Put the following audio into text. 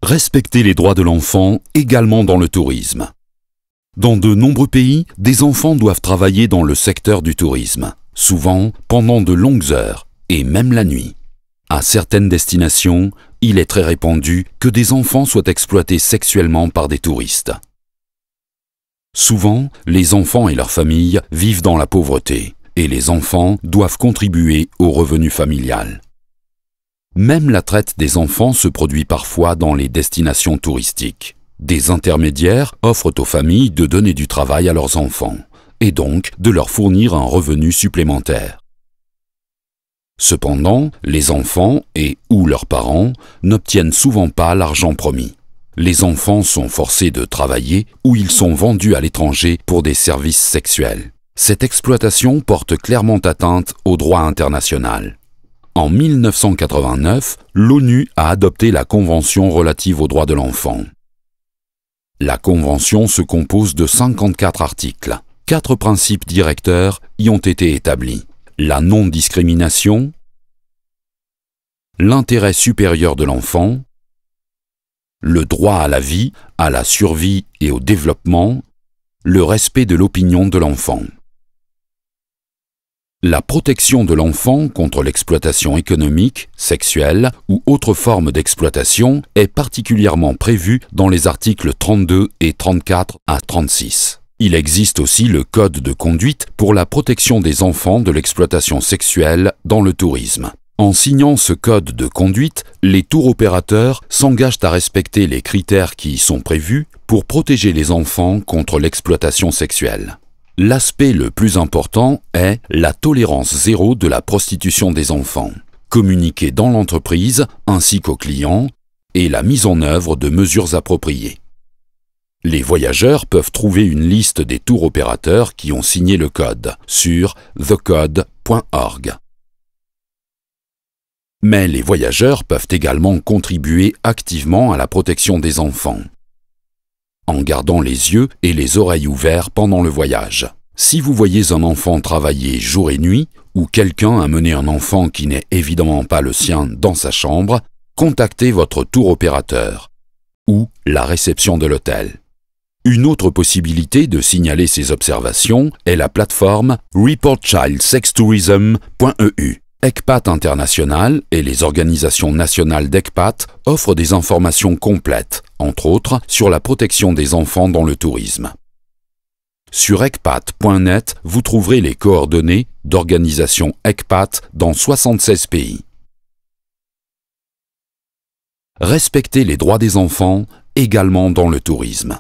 Respecter les droits de l'enfant également dans le tourisme. Dans de nombreux pays, des enfants doivent travailler dans le secteur du tourisme, souvent pendant de longues heures et même la nuit. À certaines destinations, il est très répandu que des enfants soient exploités sexuellement par des touristes. Souvent, les enfants et leurs familles vivent dans la pauvreté et les enfants doivent contribuer au revenu familial. Même la traite des enfants se produit parfois dans les destinations touristiques. Des intermédiaires offrent aux familles de donner du travail à leurs enfants et donc de leur fournir un revenu supplémentaire. Cependant, les enfants et ou leurs parents n'obtiennent souvent pas l'argent promis. Les enfants sont forcés de travailler ou ils sont vendus à l'étranger pour des services sexuels. Cette exploitation porte clairement atteinte au droit international. En 1989, l'ONU a adopté la Convention relative aux droits de l'enfant. La Convention se compose de 54 articles. 4 principes directeurs y ont été établis. La non-discrimination, l'intérêt supérieur de l'enfant, le droit à la vie, à la survie et au développement, le respect de l'opinion de l'enfant. La protection de l'enfant contre l'exploitation économique, sexuelle ou autre forme d'exploitation est particulièrement prévue dans les articles 32 et 34 à 36. Il existe aussi le Code de conduite pour la protection des enfants de l'exploitation sexuelle dans le tourisme. En signant ce code de conduite, les tour-opérateurs s'engagent à respecter les critères qui y sont prévus pour protéger les enfants contre l'exploitation sexuelle. L'aspect le plus important est la tolérance zéro de la prostitution des enfants, communiquée dans l'entreprise ainsi qu'aux clients, et la mise en œuvre de mesures appropriées. Les voyageurs peuvent trouver une liste des tour-opérateurs qui ont signé le code sur thecode.org. Mais les voyageurs peuvent également contribuer activement à la protection des enfants, en gardant les yeux et les oreilles ouverts pendant le voyage. Si vous voyez un enfant travailler jour et nuit, ou quelqu'un amener un enfant qui n'est évidemment pas le sien dans sa chambre, contactez votre tour-opérateur ou la réception de l'hôtel. Une autre possibilité de signaler ces observations est la plateforme reportchildsextourism.eu. ECPAT International et les organisations nationales d'ECPAT offrent des informations complètes, entre autres sur la protection des enfants dans le tourisme. Sur ecpat.net, vous trouverez les coordonnées d'organisations ECPAT dans 76 pays. Respecter les droits des enfants également dans le tourisme.